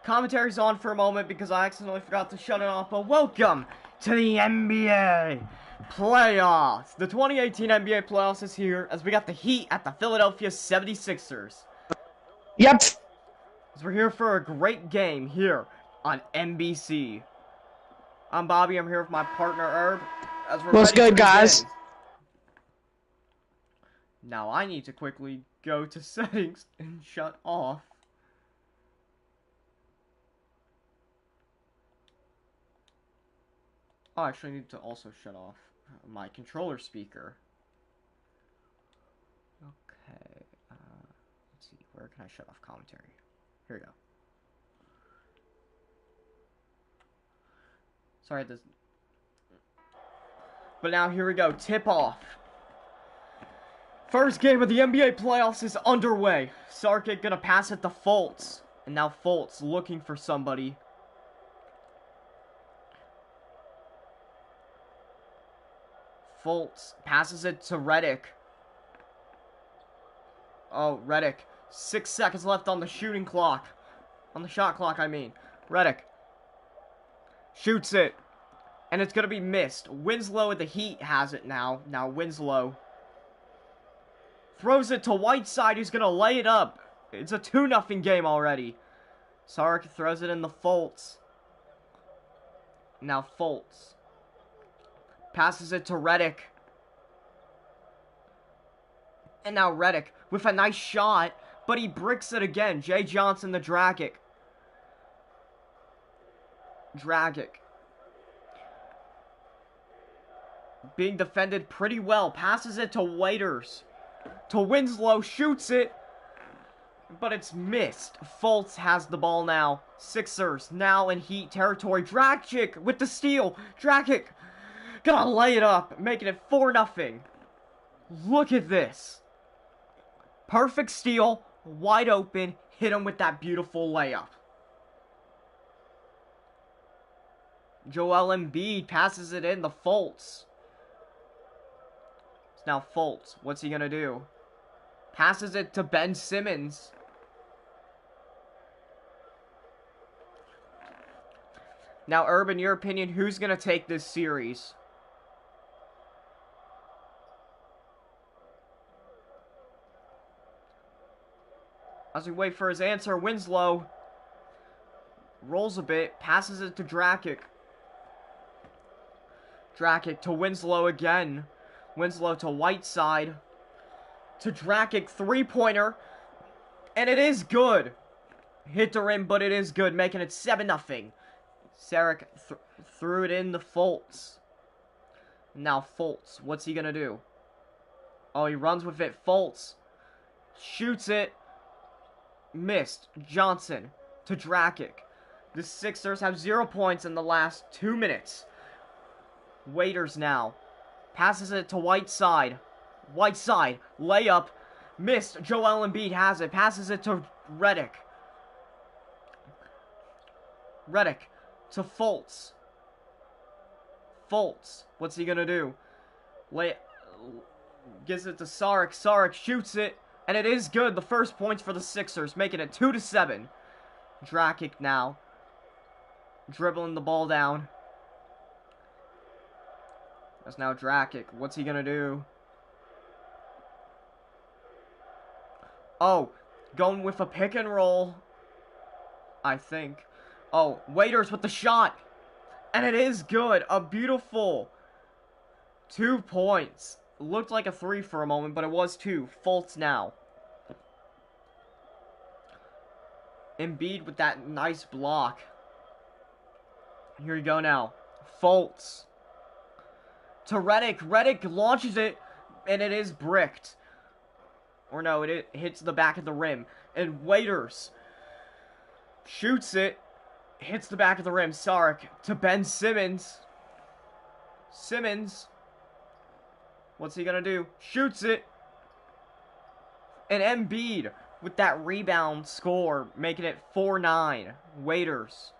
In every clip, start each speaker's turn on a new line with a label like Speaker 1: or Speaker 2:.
Speaker 1: Commentary's on for a moment because I accidentally forgot to shut it off, but welcome to the NBA Playoffs. The 2018 NBA Playoffs is here as we got the Heat at the Philadelphia 76ers.
Speaker 2: Yep.
Speaker 1: As we're here for a great game here on NBC. I'm Bobby, I'm here with my partner Herb. As we're
Speaker 2: What's
Speaker 1: ready to
Speaker 2: good, guys?
Speaker 1: begin. Now I need to quickly go to settings and shut off. Oh, I actually need to also shut off my controller speaker. Okay, let's see, where can I shut off commentary? Here we go. Sorry, this. But now here we go, tip off. First game of the NBA playoffs is underway. Sarkic gonna pass it to Fultz. And now Fultz looking for somebody. Fultz passes it to Redick. Oh, Redick. 6 seconds left on the shooting clock. On the shot clock, I mean. Redick. Shoots it. And it's going to be missed. Winslow at the Heat has it now. Now Winslow throws it to Whiteside, who's going to lay it up. It's a 2-0 game already. Sark throws it in the Fultz. Now Fultz passes it to Redick. And now Redick with a nice shot, but he bricks it again. Jay Johnson, the Dragic. Being defended pretty well. Passes it to Waiters. To Winslow, shoots it. But it's missed. Fultz has the ball now. Sixers now in Heat territory. Dragic with the steal. Dragic gonna lay it up, making it 4-0. Look at this. Perfect steal, wide open, hit him with that beautiful layup. Joel Embiid passes it in to Fultz. It's now Fultz. What's he gonna do? Passes it to Ben Simmons. Now, Herb, in your opinion, who's gonna take this series? As we wait for his answer, Winslow rolls a bit, passes it to Dragic. Dragic to Winslow again. Winslow to Whiteside. To Dragic, three-pointer. And it is good. Hit the rim, but it is good, making it 7-0. Sarek threw it in to Fultz. Now Fultz, what's he gonna do? Oh, he runs with it. Fultz shoots it. Missed. Johnson to Dragic. The Sixers have 0 points in the last 2 minutes. Waiters now. Passes it to Whiteside. Whiteside. Layup. Missed. Joel Embiid has it. Passes it to Redick. Redick to Fultz. Fultz. What's he gonna do? Gives it to Sarek. Sarek shoots it. And it is good. The first points for the Sixers, making it 2-7. Dragic now. Dribbling the ball down. That's now Dragic. What's he gonna do? Oh, going with a pick and roll, I think. Oh, Waiters with the shot. And it is good. A beautiful 2 points. Looked like a 3 for a moment, but it was 2. Fultz now. Embiid with that nice block. Here you go now. Fultz. To Redick. Redick launches it, and it is bricked. Or no, it hits the back of the rim. And Waiters shoots it. Hits the back of the rim. Sarek to Ben Simmons. Simmons. What's he gonna do? Shoots it. And Embiid with that rebound score, making it 4-9. Waiters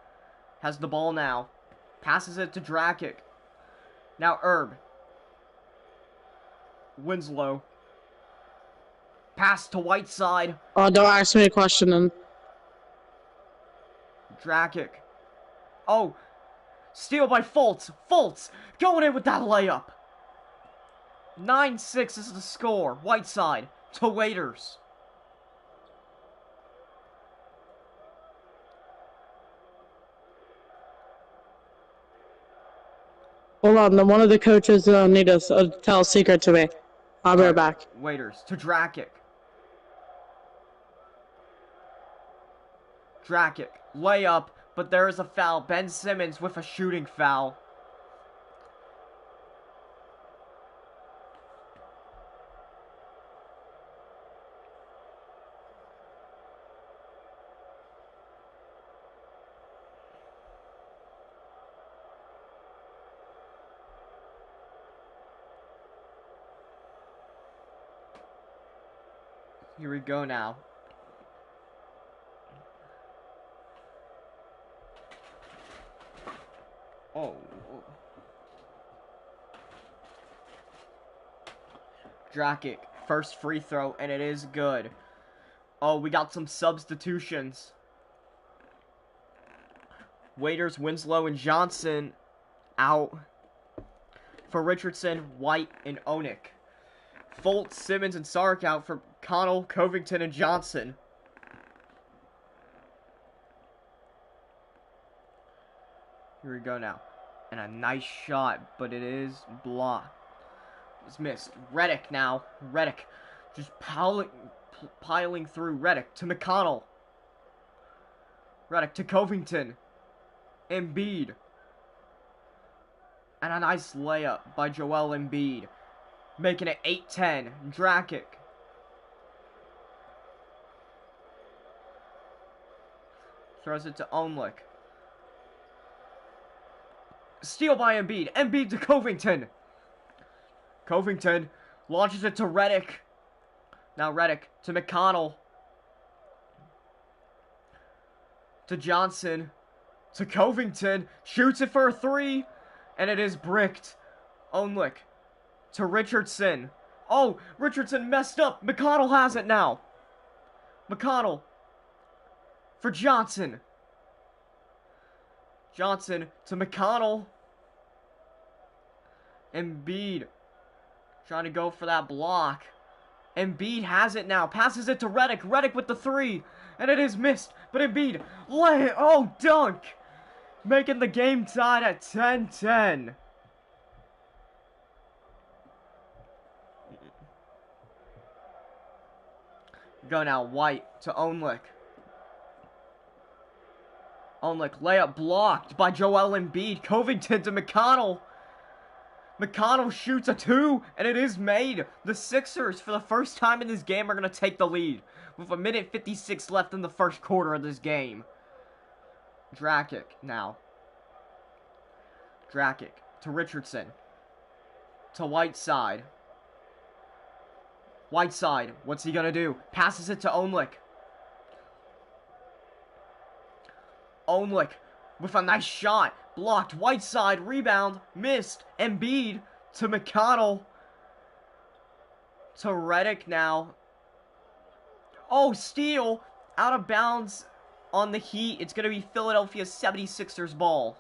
Speaker 1: has the ball now. Passes it to Dragic. Now Herb. Winslow. Pass to Whiteside.
Speaker 2: Oh, don't ask me a question then.
Speaker 1: Dragic. Oh, steal by Fultz. Fultz going in with that layup. 9-6 is the score. Whiteside to Waiters.
Speaker 2: Hold on, one of the coaches need to tell a secret to me. I'll be right back.
Speaker 1: Waiters to Dragic. Dragic, layup, but there is a foul. Ben Simmons with a shooting foul. Here we go now. Oh. Dragic, first free throw, and it is good. Oh, we got some substitutions. Waiters, Winslow, and Johnson out. For Richardson, White, and Onik. Fultz, Simmons, and Sark out for Connell, Covington, and Johnson. Here we go now. And a nice shot, but it is blocked. It's missed. Redick now. Redick just piling through. Redick to McConnell. Redick to Covington. Embiid. And a nice layup by Joel Embiid. Making it 8-10. Dragic. Throws it to Onlik. Steal by Embiid. Embiid to Covington. Covington launches it to Redick. Now Redick to McConnell. To Johnson. To Covington. Shoots it for a three. And it is bricked. Onlik. To Richardson. Oh, Richardson messed up. McConnell has it now. McConnell. For Johnson. Johnson to McConnell. Embiid. Trying to go for that block. Embiid has it now. Passes it to Redick. Redick with the three. And it is missed. But Embiid. Oh, dunk. Making the game tied at 10-10. Go now. White to Onlik. Onlik. Layup blocked by Joel Embiid. Covington to McConnell. McConnell shoots a two, and it is made. The Sixers, for the first time in this game, are going to take the lead. With 1:56 left in the first quarter of this game. Dragic now. Dragic to Richardson. To Whiteside. Whiteside, what's he going to do? Passes it to Onlik. Onlik with a nice shot. Blocked. Whiteside. Rebound. Missed. Embiid to McConnell. To Redick now. Oh, steal. Out of bounds on the Heat. It's going to be Philadelphia 76ers ball.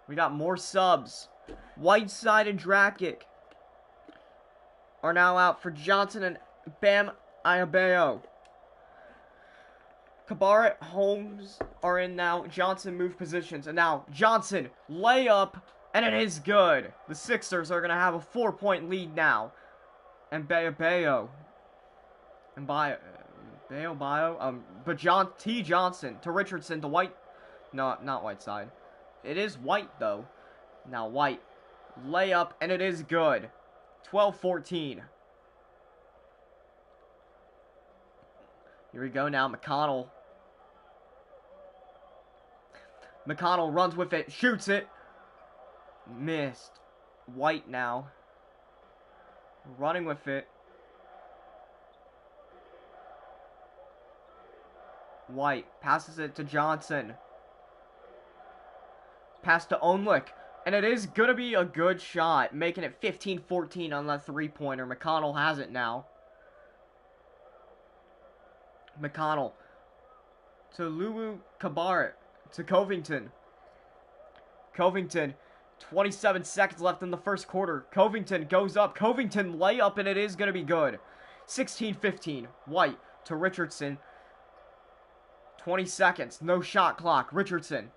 Speaker 1: We got more subs. Whiteside and Dragic are now out for Johnson and Bam Adebayo. Cabarrett, Holmes are in now. Johnson moved positions. And now Johnson, layup, and it is good. The Sixers are going to have a 4-point lead now. And Bayo. And but T. Johnson to Richardson to White. No, not Whiteside. It is White, though. Now White, layup, and it is good. 12-14. Here we go now. McConnell. McConnell runs with it. Shoots it. Missed. White now. Running with it. White passes it to Johnson. Pass to Onlik. And it is going to be a good shot. Making it 15-14 on that three-pointer. McConnell has it now. McConnell to Lulu Cabaret, to Covington. Covington, 27 seconds left in the first quarter. Covington goes up. Covington layup, and it is going to be good. 16-15. White to Richardson. 20 seconds. No shot clock. Richardson.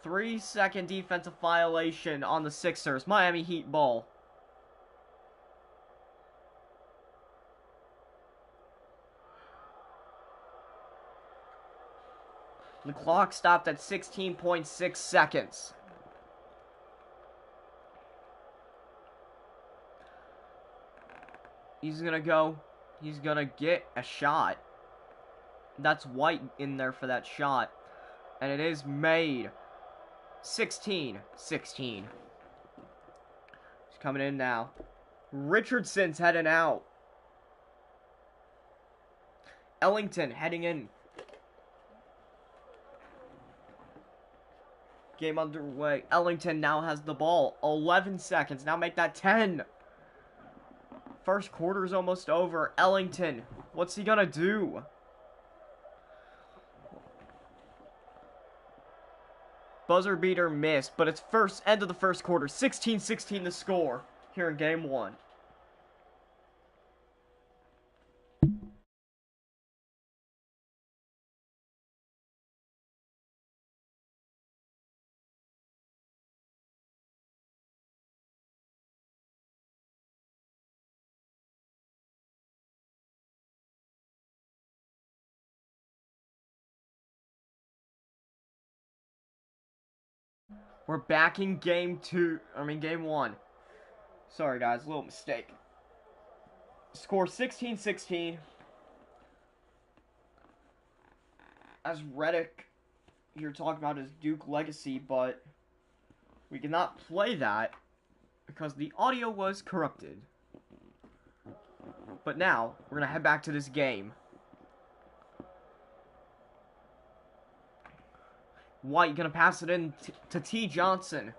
Speaker 1: 3-second defensive violation on the Sixers. Miami Heat ball. The clock stopped at 16.6 seconds. He's gonna go. He's gonna get a shot. That's White in there for that shot. And it is made. 16-16. He's coming in now. Richardson's heading out. Ellington heading in. Game underway. Ellington now has the ball. 11 seconds. Now make that 10. First quarter's almost over. Ellington. What's he gonna do? Buzzer beater missed, but it's end of the first quarter. 16-16 the score here in game one. We're back in game one. Sorry, guys, a little mistake. Score 16-16. As Reddick here talking about his Duke legacy, but we cannot play that because the audio was corrupted. But now, we're going to head back to this game. White gonna pass it in to T. Johnson.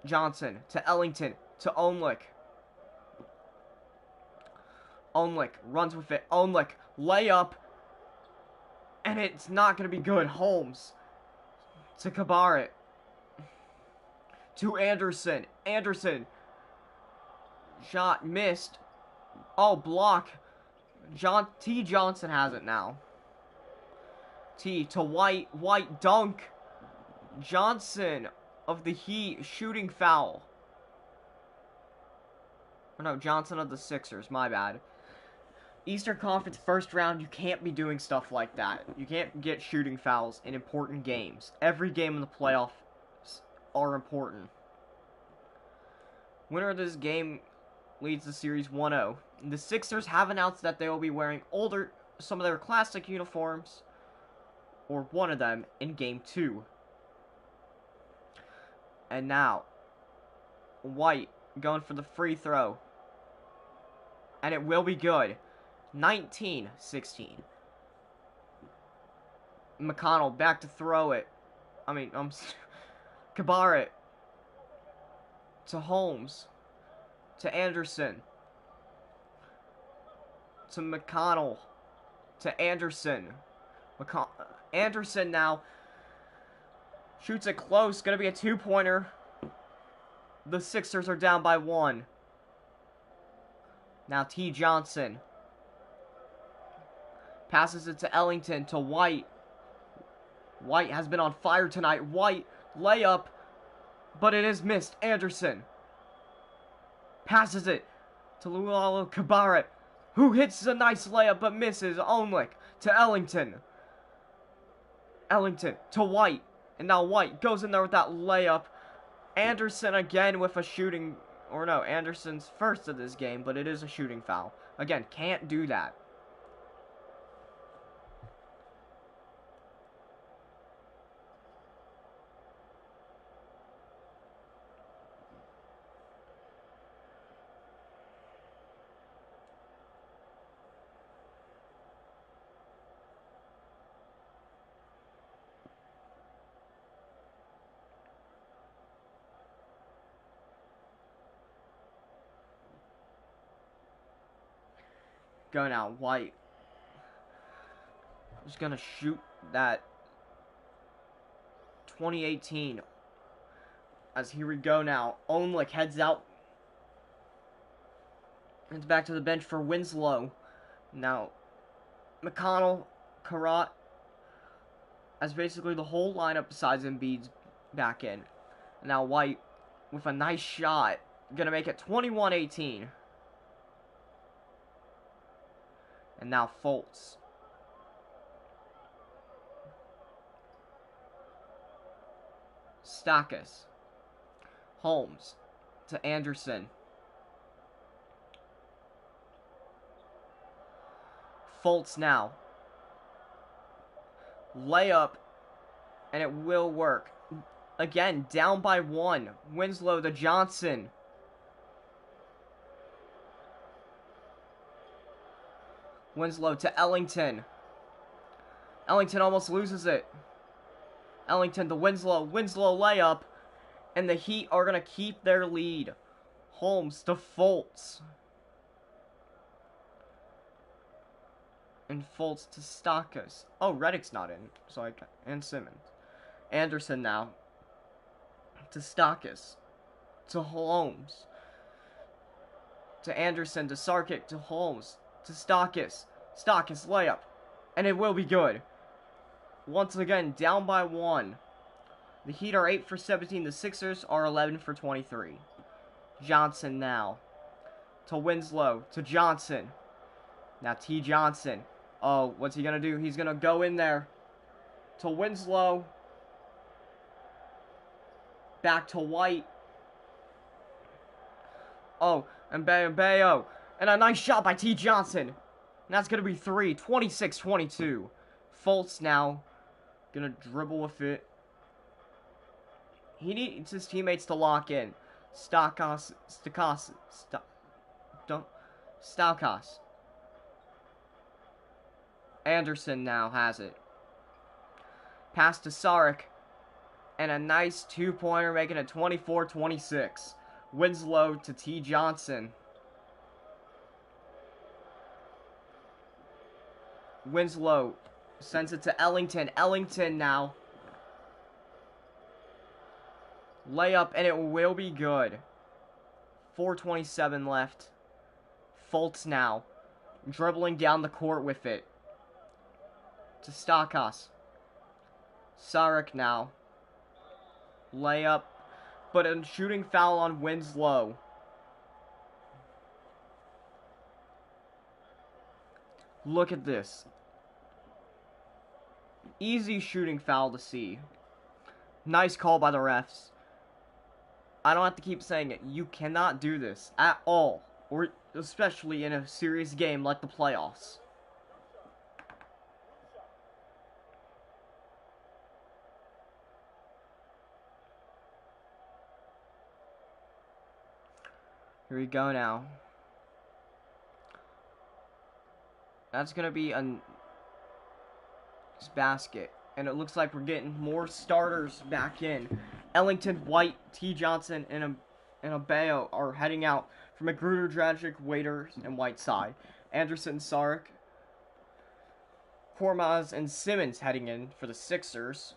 Speaker 1: Johnson to Ellington to Onlick. Onlick runs with it. Onlick layup. And it's not gonna be good. Holmes to Cabaret. To Anderson. Anderson. Shot missed. Oh, block. T. Johnson has it now. T to White. White dunk. Johnson of the Heat shooting foul. Or no, Johnson of the Sixers. My bad. Eastern Conference first round, you can't be doing stuff like that. You can't get shooting fouls in important games. Every game in the playoffs are important. Winner of this game leads the series 1-0. The Sixers have announced that they will be wearing some of their classic uniforms, or one of them, in game 2. And now, White going for the free throw. And it will be good. 19-16. McConnell back to throw it. Cabaret. To Holmes. To Anderson. To McConnell. To Anderson. Anderson now shoots it close. Gonna be a 2-pointer. The Sixers are down by 1. Now T. Johnson passes it to Ellington to White. White has been on fire tonight. White layup, but it is missed. Anderson passes it to Lualo Cabaret, who hits a nice layup but misses. Onlick to Ellington. Ellington to White. And now White goes in there with that layup. Anderson again with a shooting... Or no, Anderson's first of this game, but it is a shooting foul. Again, can't do that. Go now. White. Just gonna shoot that 2018. As here we go now. Onlick heads out. It's back to the bench for Winslow. Now, McConnell, Karat, as basically the whole lineup besides Embiid's back in. Now White with a nice shot. Gonna make it 21-18. And now Fultz. Stackis. Holmes to Anderson. Fultz now. Layup, and it will work. Again, down by 1. Winslow to Johnson. Winslow to Ellington. Ellington almost loses it. Ellington to Winslow. Winslow layup. And the Heat are going to keep their lead. Holmes to Fultz. And Fultz to Stackis. Oh, Redick's not in. So and Simmons. Anderson now. To Stackis. To Holmes. To Anderson. To Sarkic. To Holmes. To Stackis. Stackis layup. And it will be good. Once again, down by 1. The Heat are 8 for 17. The Sixers are 11 for 23. Johnson now. To Winslow. To Johnson. Now T. Johnson. Oh, what's he going to do? He's going to go in there. To Winslow. Back to White. Oh, and Bayo. And a nice shot by T. Johnson. And that's going to be 3. 26-22. Fultz now. Going to dribble with it. He needs his teammates to lock in. Stackis. Anderson now has it. Pass to Saric. And a nice two-pointer, making it 24-26. Winslow to T. Johnson. Winslow sends it to Ellington. Ellington now. Layup, and it will be good. 4:27 left. Fultz now. Dribbling down the court with it. To Stackis. Saric now. Layup, but a shooting foul on Winslow. Look at this. Easy shooting foul to see. Nice call by the refs. I don't have to keep saying it. You cannot do this at all, or especially in a serious game like the playoffs. Here we go now. That's going to be a basket. And it looks like we're getting more starters back in. Ellington, White, T. Johnson, and Bayo are heading out for Magruder, Dragic, Waiters, and Whiteside. Anderson, Saric, Kormaz, and Simmons heading in for the Sixers.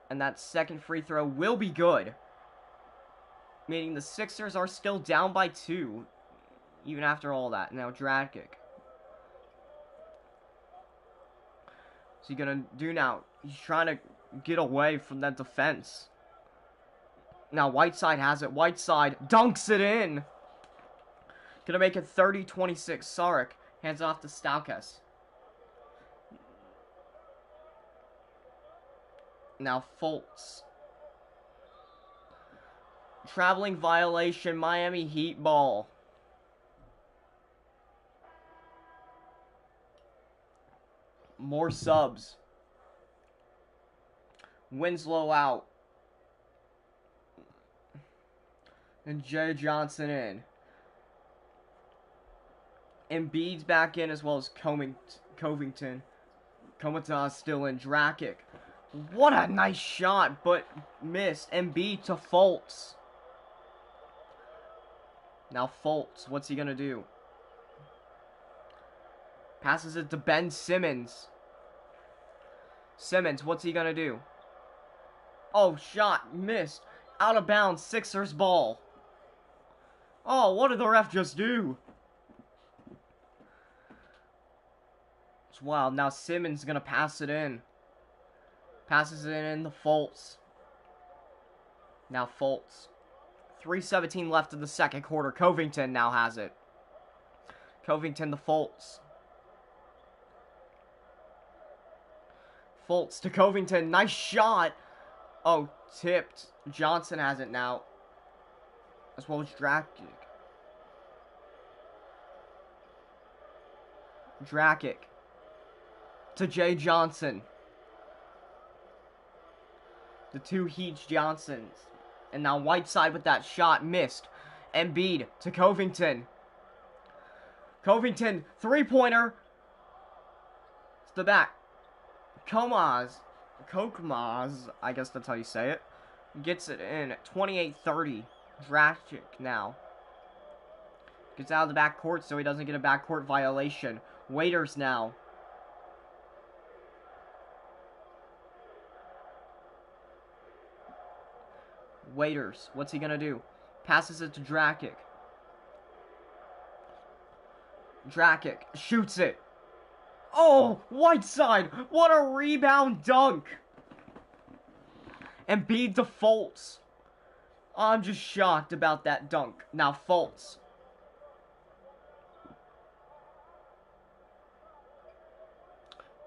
Speaker 1: And that second free throw will be good. Meaning the Sixers are still down by 2. Even after all that. Now Dragic. What's he gonna do now? He's trying to get away from that defense. Now Whiteside has it. Whiteside dunks it in. Gonna make it 30-26. Saric hands off to Stackis. Now Fultz. Traveling violation. Miami Heat ball. More subs. Winslow out. And Jay Johnson in. Embiid's back in as well as Covington. Komitas still in. Dragic. What a nice shot, but missed. Embiid to Fultz. Now Fultz, what's he gonna do? Passes it to Ben Simmons. Simmons, what's he gonna do? Oh, shot, missed. Out of bounds, Sixers ball. Oh, what did the ref just do? It's wild. Now Simmons gonna pass it in. Passes it in to Fultz. Now Fultz. 3:17 left in the second quarter. Covington now has it. Covington to Fultz. Fultz to Covington. Nice shot. Oh, tipped. Johnson has it now. As well as Dragic. Dragic. To Jay Johnson. The two Heat Johnsons. And now Whiteside with that shot. Missed. Embiid to Covington. Covington. Three-pointer. It's the back. Komaz, I guess that's how you say it, gets it in at 28-30. Dragic now. Gets out of the backcourt so he doesn't get a backcourt violation. Waiters now. Waiters, what's he gonna do? Passes it to Dragic. Dragic shoots it. Oh, Whiteside! What a rebound dunk! Embiid defaults. I'm just shocked about that dunk. Now Fultz.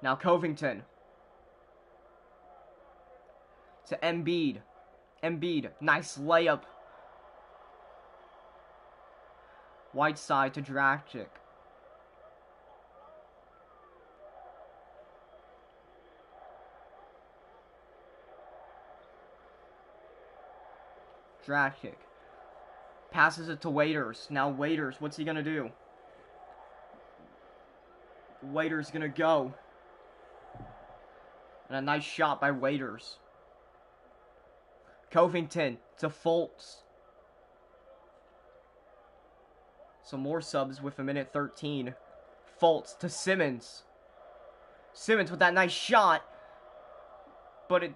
Speaker 1: Now Covington. To Embiid. Embiid, nice layup. Whiteside to Dragic. Dragic. Passes it to Waiters. Now Waiters, what's he gonna do? Waiters gonna go. And a nice shot by Waiters. Covington to Fultz. Some more subs with a minute 13. Fultz to Simmons. Simmons with that nice shot. But it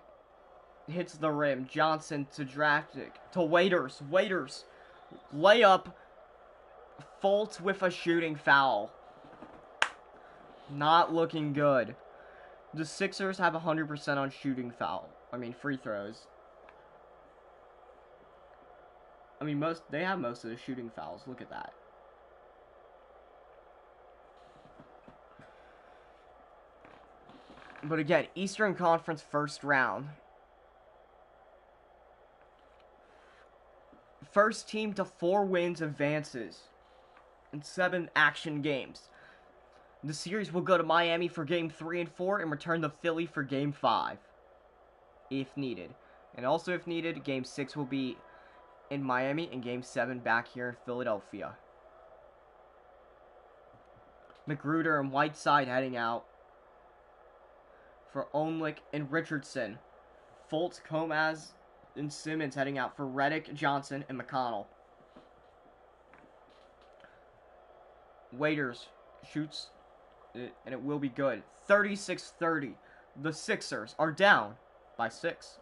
Speaker 1: hits the rim. Johnson to Dragic. To Waiters. Waiters. Layup. Fultz with a shooting foul. Not looking good. The Sixers have 100% on shooting foul. Free throws. They have most of the shooting fouls. Look at that. But again, Eastern Conference first round. First team to 4 wins advances in 7 action games. The series will go to Miami for Game 3 and 4 and return to Philly for Game 5, if needed. And also, if needed, Game 6 will be in Miami and Game 7 back here in Philadelphia. Magruder and Whiteside heading out for Onlick and Richardson. Fultz, Komaz, and Simmons heading out for Redick, Johnson, and McConnell. Waiters shoots it, and it will be good. 36-30. The Sixers are down by 6.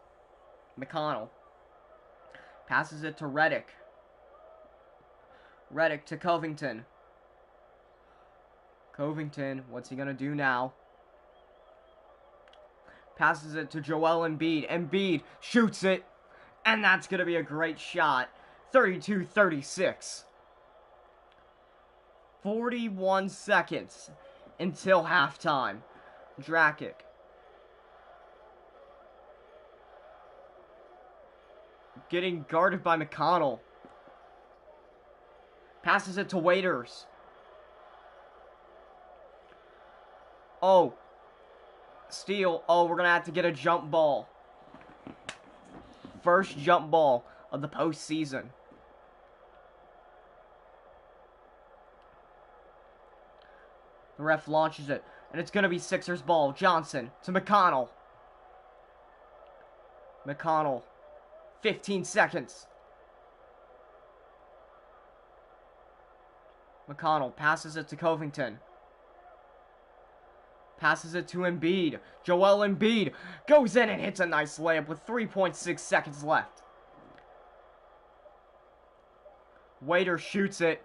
Speaker 1: McConnell passes it to Redick. Redick to Covington. Covington, what's he gonna do now? Passes it to Joel Embiid. Embiid shoots it. And that's going to be a great shot. 32-36. 41 seconds until halftime. Dragic. Getting guarded by McConnell. Passes it to Waiters. Oh. Steal. Oh, we're going to have to get a jump ball. First jump ball of the postseason. The ref launches it, and it's going to be Sixers ball. Johnson to McConnell. McConnell. 15 seconds. McConnell passes it to Covington. Passes it to Embiid. Joel Embiid goes in and hits a nice layup with 3.6 seconds left. Waiter shoots it,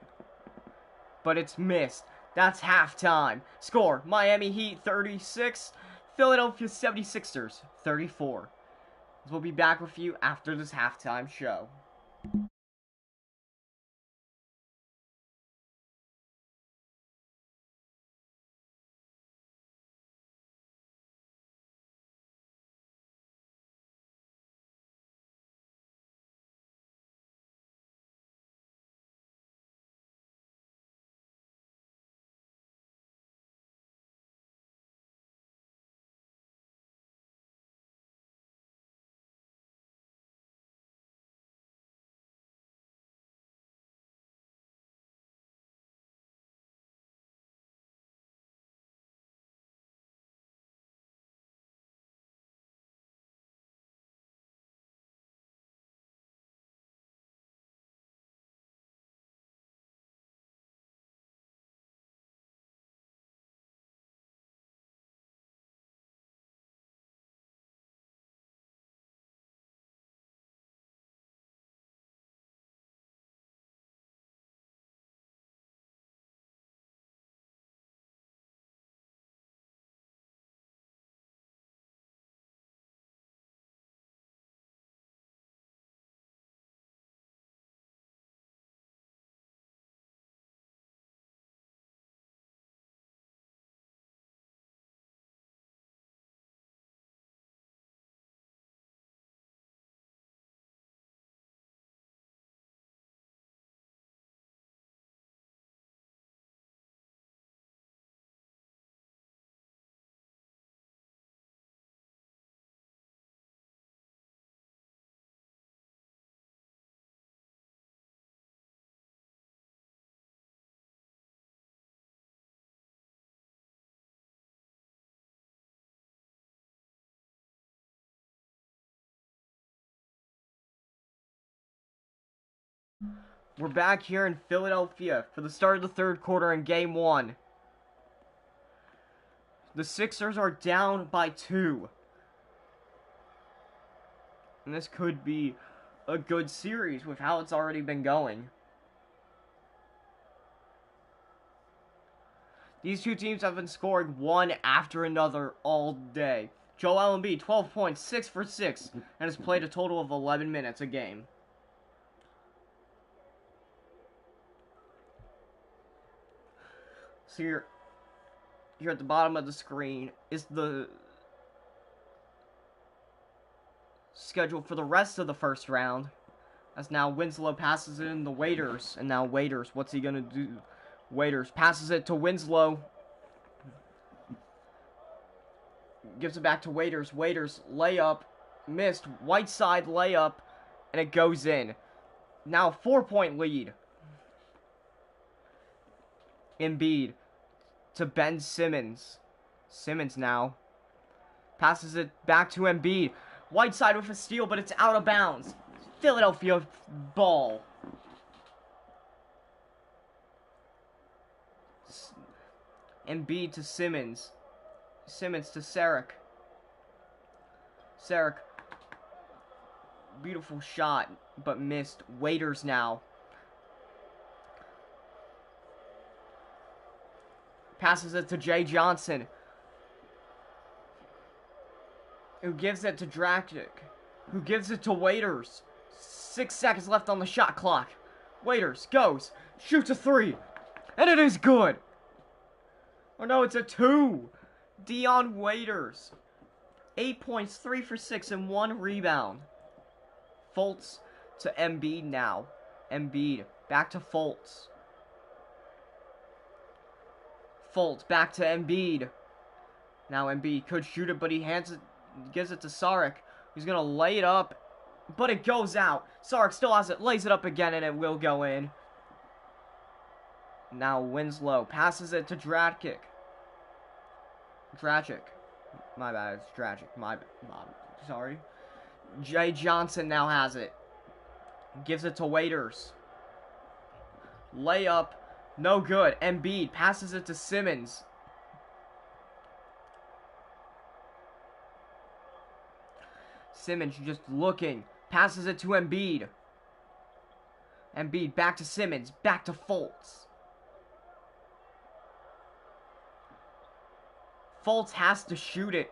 Speaker 1: but it's missed. That's halftime. Score, Miami Heat 36, Philadelphia 76ers 34. We'll be back with you after this halftime show. We're back here in Philadelphia for the start of the third quarter in Game 1. The Sixers are down by 2. And this could be a good series with how it's already been going. These two teams have been scoring one after another all day. Joel Embiid, 12 points, 6 for 6, and has played a total of 11 minutes a game. So here at the bottom of the screen is the schedule for the rest of the first round. As now Winslow passes it in the Waiters. And now Waiters, what's he going to do? Waiters passes it to Winslow. Gives it back to Waiters. Waiters layup. Missed. Whiteside layup. And it goes in. Now 4-point lead. Embiid to Ben Simmons. Simmons now passes it back to Embiid. Whiteside with a steal, but it's out of bounds. Philadelphia ball. Embiid to Simmons. Simmons to Sarek. Sarek. Beautiful shot, but missed. Waiters now. Passes it to Jay Johnson, who gives it to Dragic, who gives it to Waiters. 6 seconds left on the shot clock. Waiters goes, shoots a 3, and it is good. Oh no, it's a 2. Dion Waiters, 8 points, 3 for 6, and 1 rebound. Fultz to Embiid now. Embiid back to Fultz. Fultz back to Embiid. Now Embiid could shoot it, but he gives it to Sarek, who's going to lay it up, but it goes out. Sarek still has it, lays it up again, and it will go in. Now Winslow passes it to Dragic. My bad, it's Dragic. Sorry. Jay Johnson now has it. Gives it to Waiters. Layup, No good. Embiid passes it to Simmons. Simmons just looking. Passes it to Embiid. Embiid back to Simmons. Back to Fultz. Fultz has to shoot it.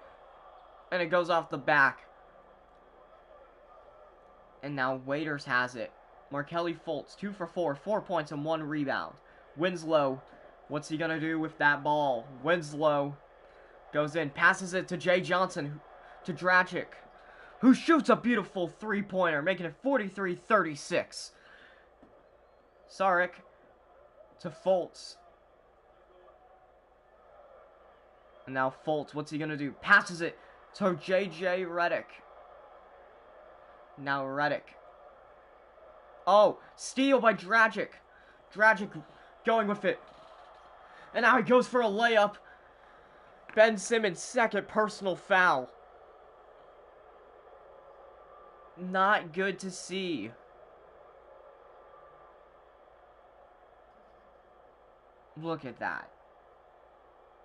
Speaker 1: And it goes off the back. And now Waiters has it. Markelly Fultz, 2 for 4. 4 points and 1 rebound. Winslow, what's he going to do with that ball? Winslow goes in. Passes it to Jay Johnson. To Dragic, who shoots a beautiful three-pointer, making it 43-36. Saric to Fultz. And now Fultz, what's he going to do? Passes it to J.J. Redick. Now Redick. Oh, steal by Dragic. Dragic going with it. And now he goes for a layup. Ben Simmons' second personal foul. Not good to see. Look at that.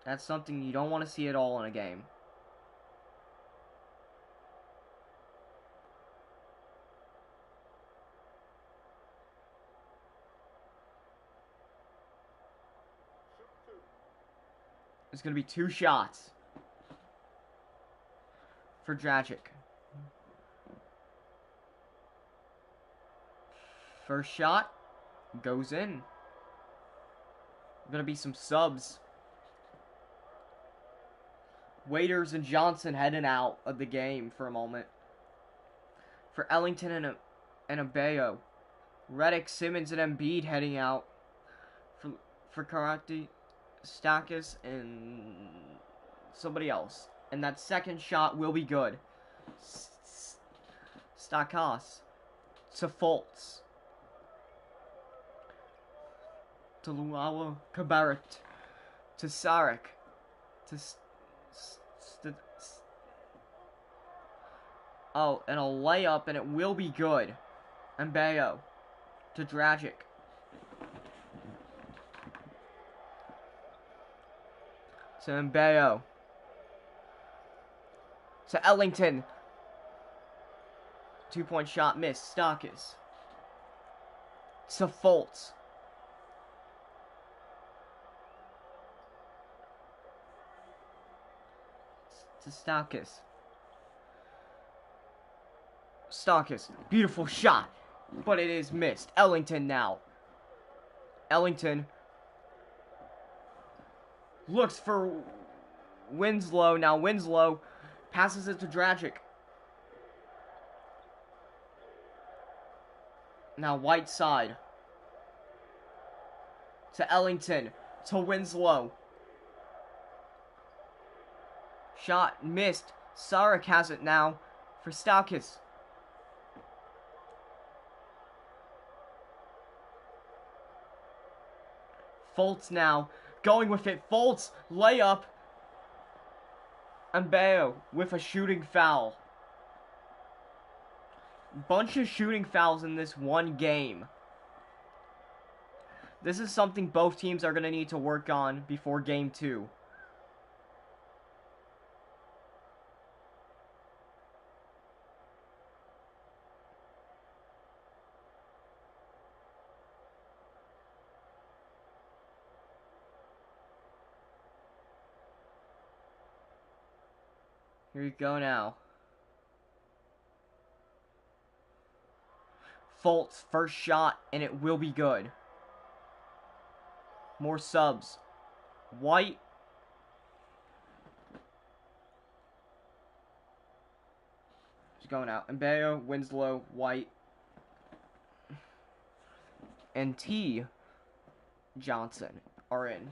Speaker 1: That's something you don't want to see at all in a game. It's going to be 2 shots for Dragic. First shot goes in. Going to be some subs. Waiters and Johnson heading out of the game for a moment. For Ellington and Abayo. Redick, Simmons, and Embiid heading out. For Karate, Stakis, and somebody else. And that second shot will be good. Stakas to Fultz. To Luawa Kabaret. To Saric. Oh, and a layup, and it will be good. And Bayo to Dragic. To Mbayo. To Ellington. 2-point shot missed. Stakis. To Fultz. To Stakis. Stakis. Beautiful shot. But it is missed. Ellington now. Ellington looks for Winslow. Now Winslow passes it to Dragic. Now Whiteside. To Ellington. To Winslow. Shot missed. Saric has it now for Stakis. Fultz now going with it. Fultz layup. And Bayo with a shooting foul. Bunch of shooting fouls in this one game. This is something both teams are going to need to work on before game 2. Here you go now. Fultz, first shot, and it will be good. More subs. White. Just going out. Mbayo, Winslow, White. And T. Johnson are in.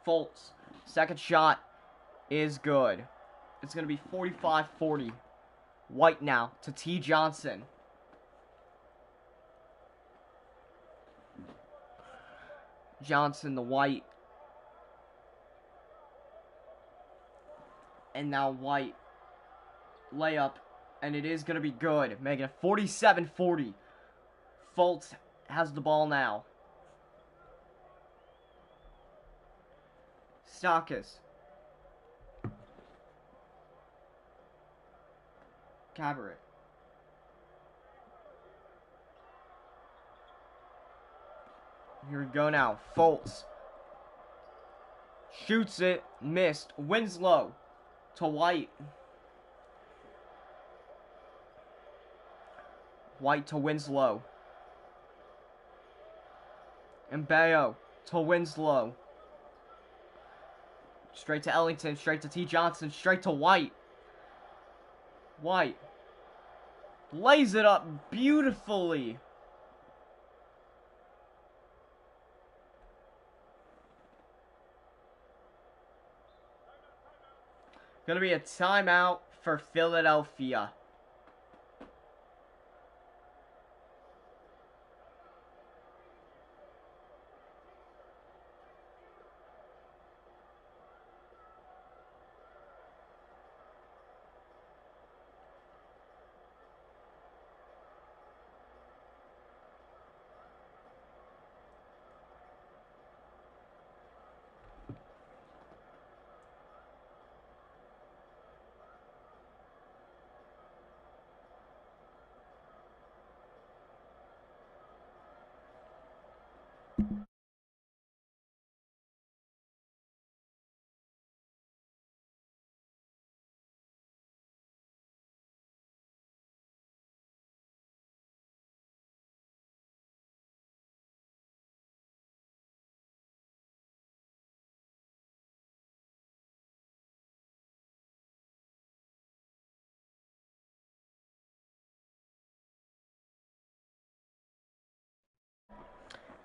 Speaker 1: Fultz. Second shot is good. It's going to be 45-40. White now to T. Johnson. Johnson to White. And now White. Layup. And it is going to be good. Making it 47-40. Fultz has the ball now. Stakis. Cabaret. Here we go now. Fultz. Shoots it. Missed. Winslow to White. White to Winslow. And Bayo to Winslow. Straight to Ellington. Straight to T. Johnson. Straight to White. White. Lays it up beautifully. Gonna be a timeout for Philadelphia.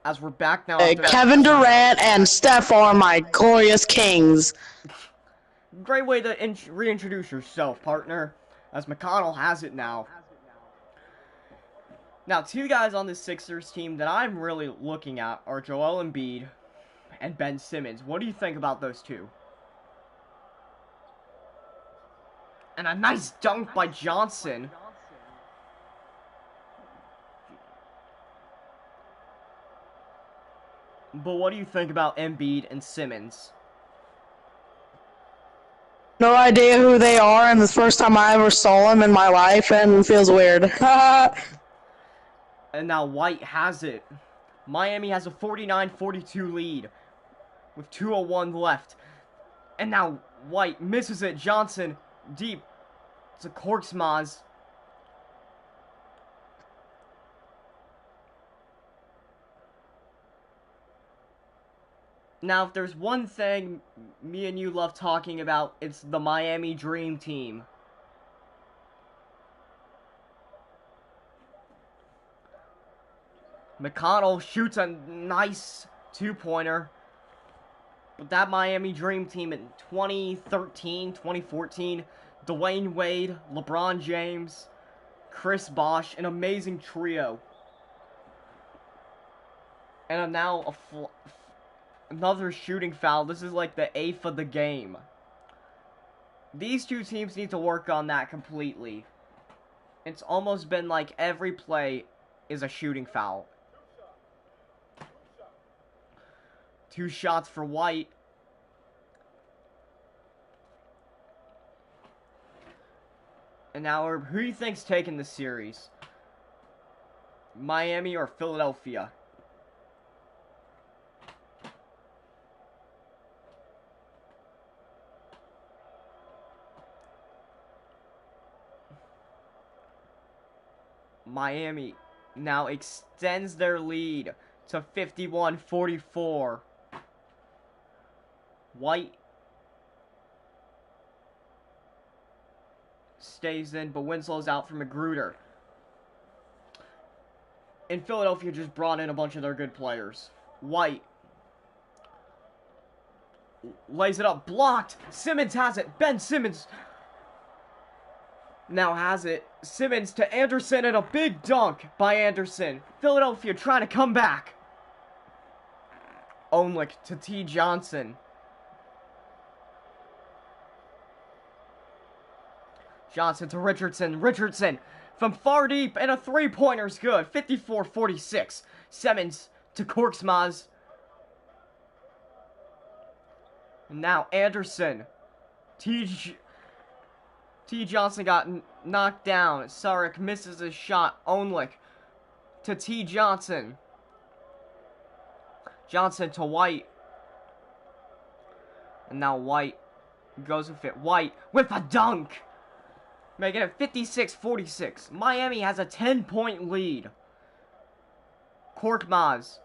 Speaker 1: As we're back now after
Speaker 2: Kevin Durant and Steph are my glorious kings.
Speaker 1: Great way to reintroduce yourself, partner. As McConnell has it now. Now, two guys on the Sixers team that I'm really looking at are Joel Embiid and Ben Simmons. What do you think about those two? And a nice dunk by Johnson. But what do you think about Embiid and Simmons?
Speaker 2: No idea who they are, and the first time I ever saw them in my life, and it feels weird.
Speaker 1: And now White has it. Miami has a 49-42 lead with 2:01 left. And now White misses it. Johnson deep to Korkmaz. Now, if there's one thing me and you love talking about, it's the Miami Dream Team. McConnell shoots a nice two-pointer. But that Miami Dream Team in 2013, 2014, Dwayne Wade, LeBron James, Chris Bosh, an amazing trio. And now another shooting foul. This is like the 8th of the game. These two teams need to work on that completely. It's almost been like every play is a shooting foul. 2 shots for White. And now, who do you think's taking the series? Miami or Philadelphia? Miami now extends their lead to 51-44. White stays in, but Winslow's out for Magruder. And Philadelphia just brought in a bunch of their good players. White lays it up, blocked. Simmons has it. Ben Simmons now has it. Simmons to Anderson, and a big dunk by Anderson. Philadelphia trying to come back. Onlik to T. Johnson. Johnson to Richardson. Richardson from far deep, and a three-pointer's good. 54-46. Simmons to Korkmaz. And now Anderson. T. Johnson got knocked down. Sarek misses his shot. Onlik to T. Johnson. Johnson to White. And now White goes with it. White with a dunk. Making it 56-46. Miami has a 10-point lead. Korkmaz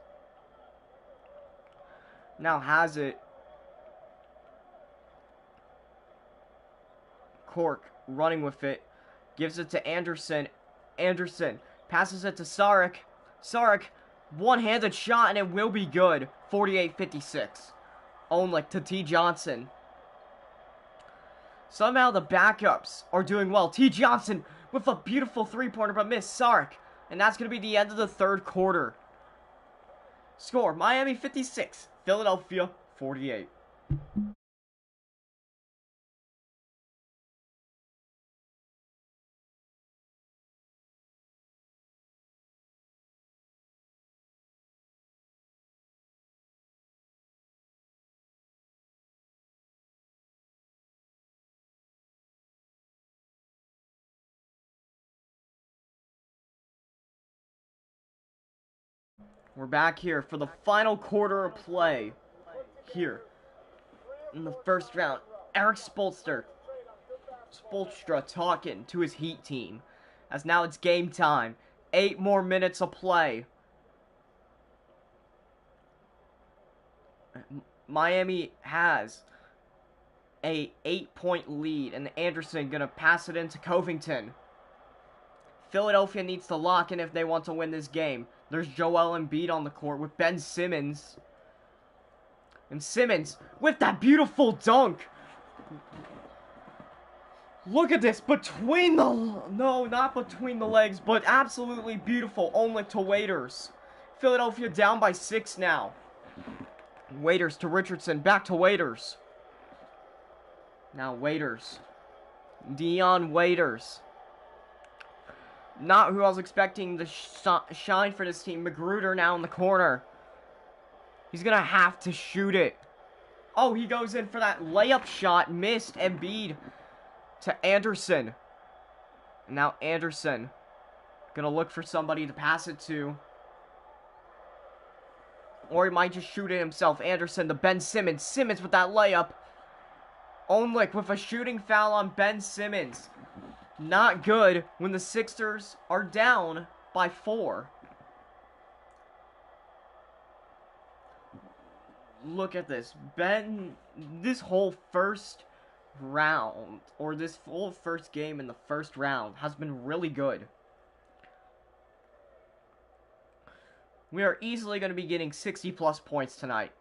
Speaker 1: now has it. Cork running with it. Gives it to Anderson. Anderson passes it to Sarek. Sarek, one-handed shot, and it will be good. 48-56. Onlik to T. Johnson. Somehow the backups are doing well. T. Johnson with a beautiful three-pointer, but missed Sarek. And that's going to be the end of the third quarter. Score, Miami 56, Philadelphia 48. We're back here for the final quarter of play. Here in the first round, Eric Spoelstra talking to his Heat team. As now it's game time. 8 more minutes of play. Miami has a 8-point lead, and Anderson gonna pass it into Covington. Philadelphia needs to lock in if they want to win this game. There's Joel Embiid on the court with Ben Simmons. And Simmons with that beautiful dunk. Look at this. Between the... No, not between the legs, but absolutely beautiful. Only to Waiters. Philadelphia down by 6 now. Waiters to Richardson. Back to Waiters. Now Waiters. Dion Waiters. Not who I was expecting to shine for this team. Magruder now in the corner. He's going to have to shoot it. Oh, he goes in for that layup shot. Missed. Embiid to Anderson. And now Anderson going to look for somebody to pass it to. Or he might just shoot it himself. Anderson to Ben Simmons. Simmons with that layup. Onlik with a shooting foul on Ben Simmons. Not good when the Sixers are down by 4. Look at this. This whole first round, or this whole first game in the first round, has been really good. We are easily going to be getting 60-plus points tonight.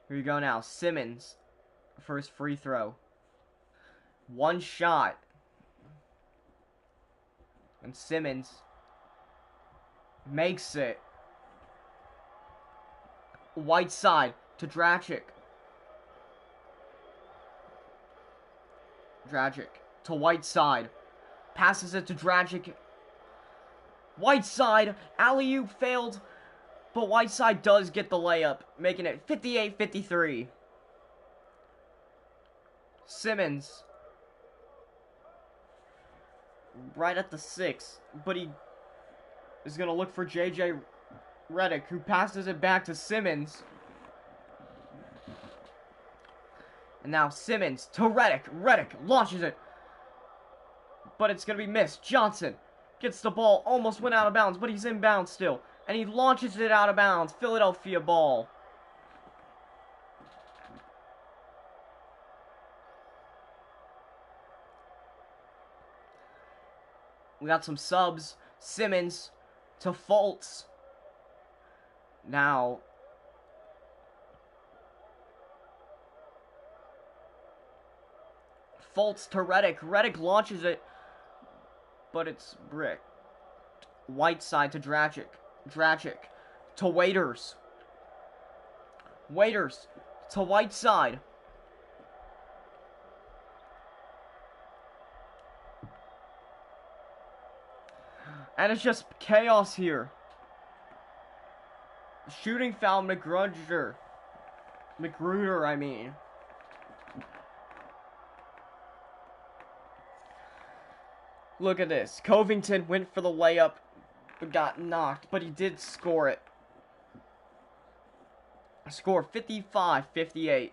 Speaker 1: Here you go now. Simmons. First free throw. One shot. And Simmons makes it. Whiteside to Dragic. Dragic to Whiteside. Passes it to Dragic. Whiteside. Alley-oop failed. But Whiteside does get the layup. Making it 58-53. Simmons. Right at the 6. But he is going to look for J.J. Redick, who passes it back to Simmons. And now Simmons to Redick. Redick launches it. But it's going to be missed. Johnson gets the ball. Almost went out of bounds, but he's in bounds still. And he launches it out of bounds. Philadelphia ball. We got some subs. Simmons to Fultz. Now, Fultz to Redick. Redick launches it, but it's brick. Whiteside to Dragic. Dragic to Waiters. Waiters to Whiteside. And it's just chaos here. Shooting foul, Magruder, I mean. Look at this. Covington went for the layup, but got knocked, but he did score it. Score 55-58.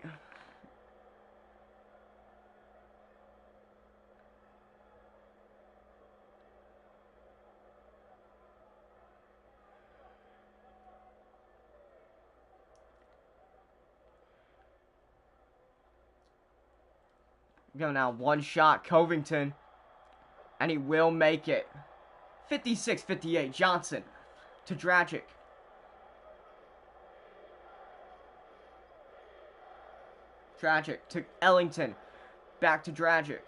Speaker 1: Go now, one shot, Covington. And he will make it. 56-58, Johnson to Dragic. Dragic to Ellington. Back to Dragic.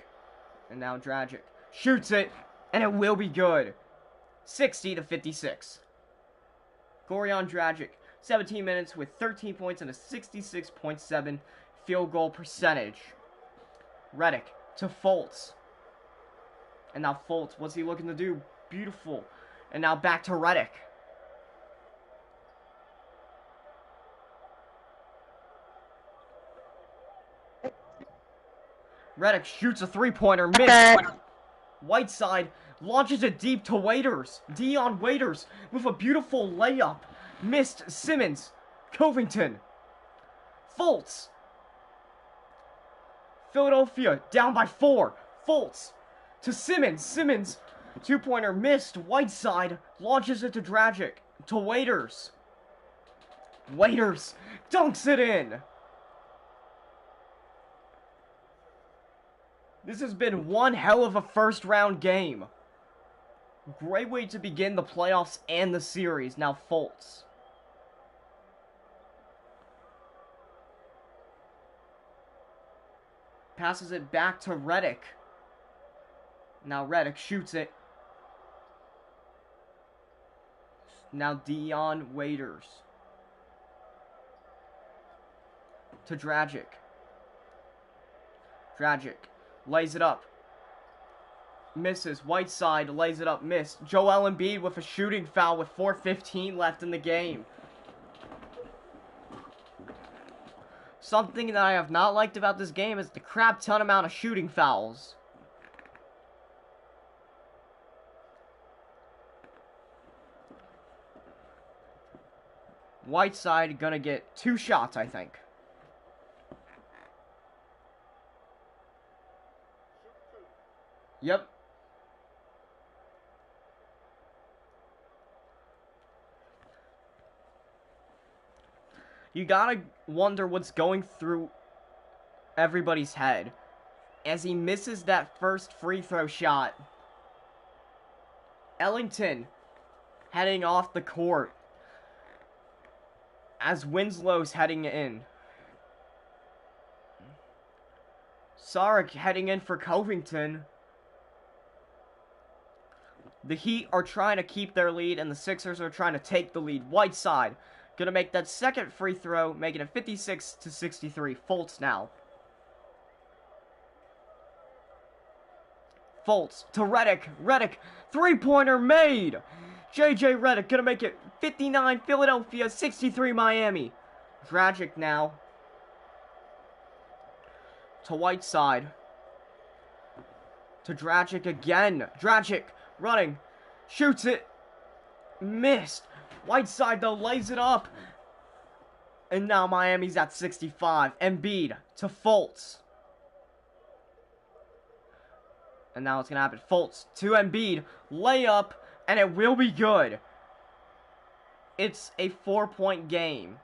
Speaker 1: And now Dragic shoots it, and it will be good. 60-56. Goran Dragic, 17 minutes with 13 points and a 66.7 field goal percentage. Redick to Fultz. And now Fultz, what's he looking to do? Beautiful. And now back to Redick. Redick shoots a three-pointer, missed. Whiteside launches it deep to Waiters. Dion Waiters with a beautiful layup. Missed Simmons. Covington. Fultz. Philadelphia down by 4. Fultz to Simmons. Simmons, two-pointer missed. Whiteside launches it to Dragic. To Waiters. Waiters dunks it in. This has been one hell of a first-round game. Great way to begin the playoffs and the series. Now Fultz. Passes it back to Redick. Now Redick shoots it. Now Dion Waiters. To Dragic. Dragic lays it up. Misses. Whiteside lays it up. Missed. Joel Embiid with a shooting foul with 4:15 left in the game. Something that I have not liked about this game is the crap ton amount of shooting fouls. Whiteside gonna get 2 shots, I think. Yep. You gotta wonder what's going through everybody's head as he misses that first free throw shot. Ellington heading off the court as Winslow's heading in. Saric heading in for Covington. The Heat are trying to keep their lead, and the Sixers are trying to take the lead. Whiteside gonna make that second free throw, making it 56-63. Fultz now. Fultz to Redick. Redick, three-pointer made. JJ Redick gonna make it 59 Philadelphia, 63 Miami. Dragic now. To Whiteside. To Dragic again. Dragic running. Shoots it. Missed. Whiteside, though, lays it up. And now Miami's at 65. Embiid to Fultz. And now it's going to happen. Fultz to Embiid. Layup. And it will be good. It's a 4-point game.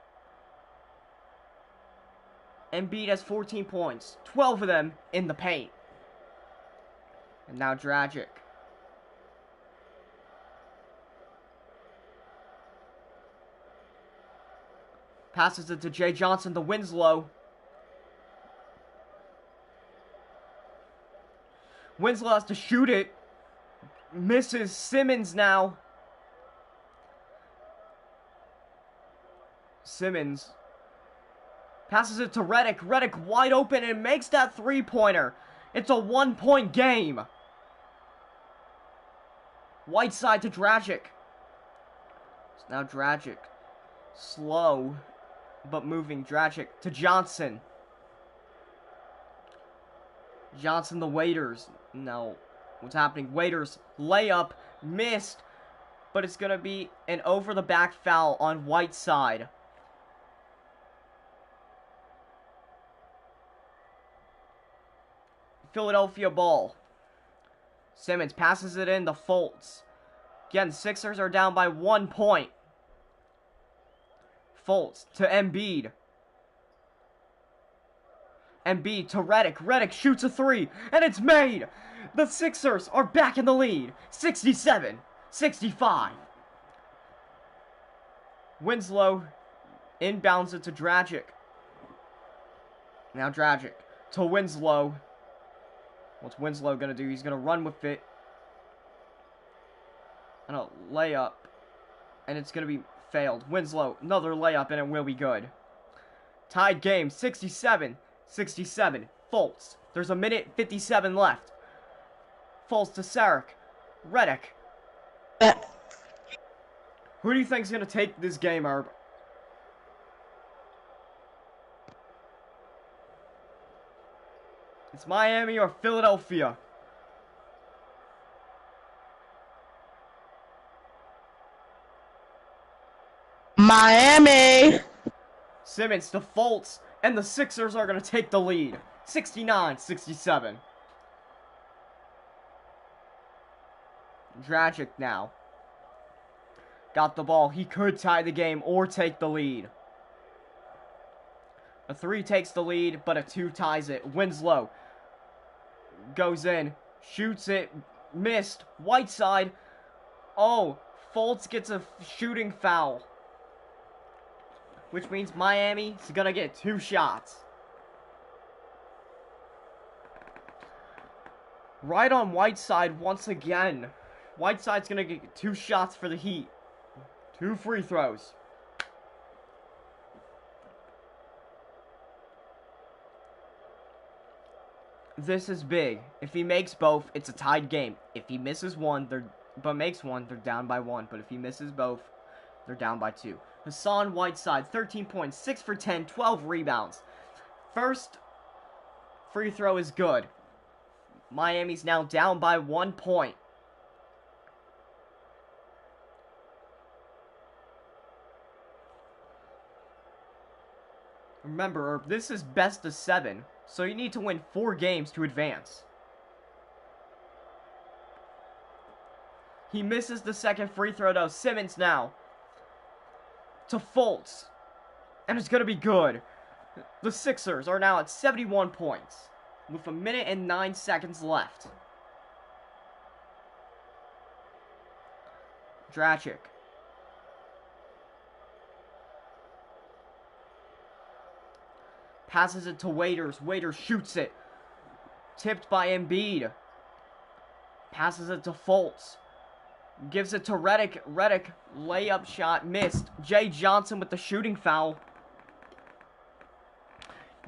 Speaker 1: Embiid has 14 points. 12 of them in the paint. And now Dragic. Passes it to Jay Johnson to Winslow. Winslow has to shoot it. Misses. Simmons now. Simmons passes it to Redick. Redick wide open and makes that three-pointer. It's a 1-point game. Whiteside to Dragic. It's now Dragic. Slow, but moving. Dragic to Johnson. Johnson, the Waiters. No. What's happening? Waiters, layup, missed. But it's going to be an over-the-back foul on Whiteside. Philadelphia ball. Simmons passes it in to Fultz. Again, Sixers are down by 1 point. Fultz to Embiid. Embiid to Redick. Redick shoots a 3, and it's made! The Sixers are back in the lead. 67-65. Winslow inbounds it to Dragic. Now Dragic to Winslow. What's Winslow going to do? He's going to run with it. And a layup. And it's going to be failed. Winslow, another layup, and it will be good. Tied game, 67-67. Fultz. There's a minute 57 left. Fultz to Saric. Redick. Who do you think's going to take this game, Herb? It's Miami or Philadelphia.
Speaker 2: Miami.
Speaker 1: Simmons to Fultz, and the Sixers are going to take the lead. 69-67. Dragic now. Got the ball. He could tie the game or take the lead. A 3 takes the lead, but a 2 ties it. Winslow goes in, shoots it, missed. Whiteside. Oh, Fultz gets a shooting foul. Which means Miami is going to get 2 shots. Right on Whiteside once again. Whiteside's going to get 2 shots for the Heat. 2 free throws. This is big. If he makes both, it's a tied game. If he misses one, makes one, they're down by 1. But if he misses both, they're down by 2. Hassan Whiteside, 13 points, 6 for 10, 12 rebounds. First free throw is good. Miami's now down by 1 point. Remember, this is best of 7, so you need to win 4 games to advance. He misses the second free throw though. Simmons now to Fultz, and it's going to be good. The Sixers are now at 71 points with a minute and 9 seconds left. Dragic. Passes it to Waiters. Waiters shoots it. Tipped by Embiid. Passes it to Fultz. Gives it to Redick. Redick, layup shot, missed. Jay Johnson with the shooting foul.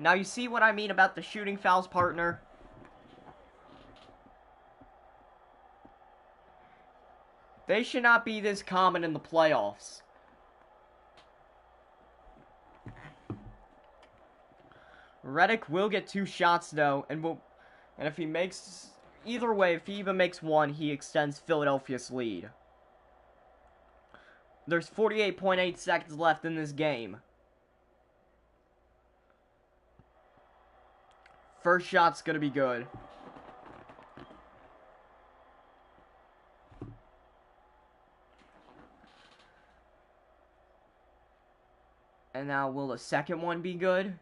Speaker 1: Now you see what I mean about the shooting fouls, partner? They should not be this common in the playoffs. Redick will get 2 shots though, and if he makes either way, if he even makes 1, he extends Philadelphia's lead. There's 48.8 seconds left in this game. First shot's gonna be good. And now will the second one be good?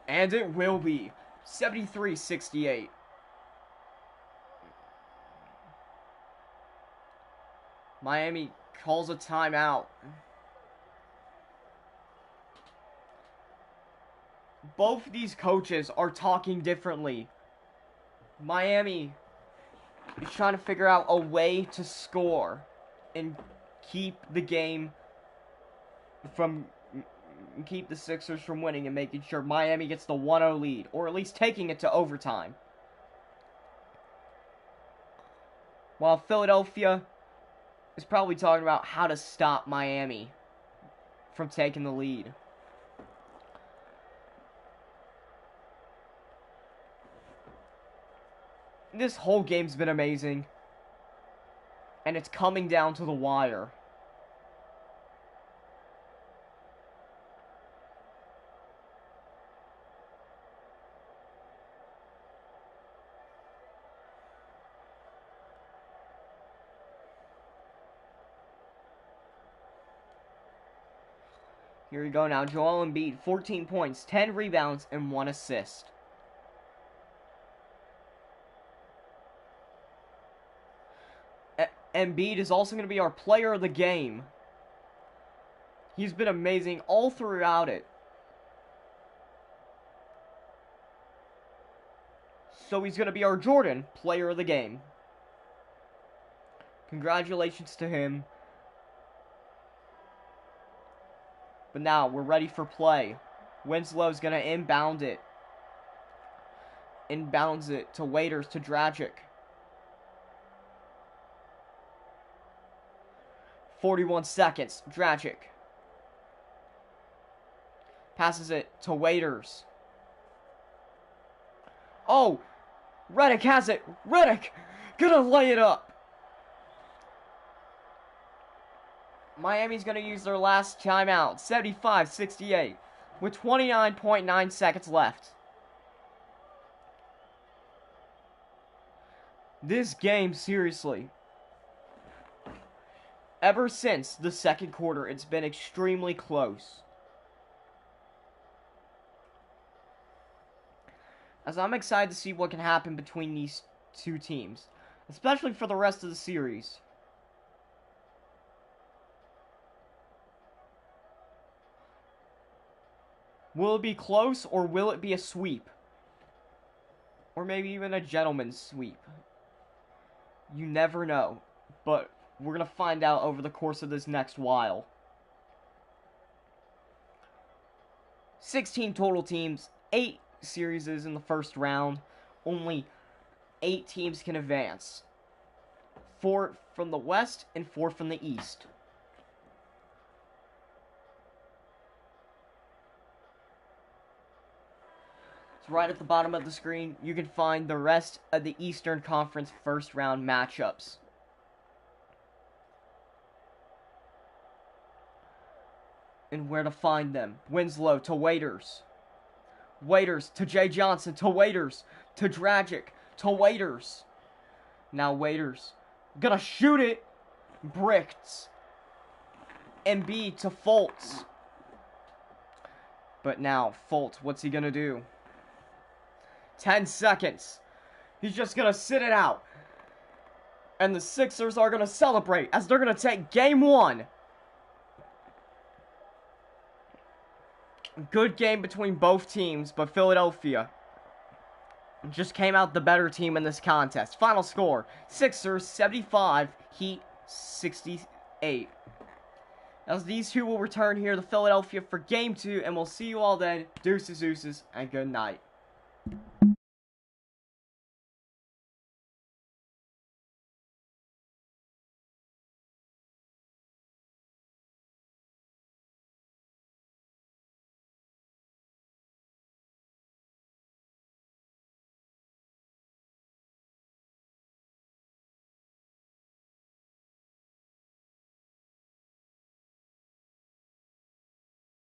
Speaker 1: And it will be. 73-68. Miami calls a timeout. Both these coaches are talking differently. Miami is trying to figure out a way to score and keep the game from and keep the Sixers from winning and making sure Miami gets the 1-0 lead, or at least taking it to overtime. While Philadelphia is probably talking about how to stop Miami from taking the lead. This whole game's been amazing. And it's coming down to the wire. Here we go now. Joel Embiid, 14 points, 10 rebounds, and 1 assist. Embiid is also going to be our player of the game. He's been amazing all throughout it. So he's going to be our Jordan, player of the game. Congratulations to him. But now, we're ready for play. Winslow's going to inbound it. Inbounds it to Waiters, to Dragic. 41 seconds. Dragic. Passes it to Waiters. Oh! Redick has it! Redick! Gonna lay it up! Miami's gonna use their last timeout. 75-68. With 29.9 seconds left. This game, seriously. Ever since the second quarter, it's been extremely close. As I'm excited to see what can happen between these two teams. Especially for the rest of the series. Will it be close, or will it be a sweep? Or maybe even a gentleman's sweep. You never know. But we're going to find out over the course of this next while. 16 total teams, 8 series in the first round. Only 8 teams can advance. 4 from the West and 4 from the East. It's right at the bottom of the screen. You can find the rest of the Eastern Conference first round matchups. And where to find them. Winslow to Waiters. Waiters to Jay Johnson. To Waiters. To Dragic. To Waiters. Now Waiters. Gonna shoot it. Bricked. Embiid to Fultz. But now, Fultz, what's he gonna do? 10 seconds. He's just gonna sit it out. And the Sixers are gonna celebrate as they're gonna take game 1. Good game between both teams, but Philadelphia just came out the better team in this contest. Final score, Sixers 75, Heat 68. As these two will return here to Philadelphia for game 2, and we'll see you all then. Deuces, and good night.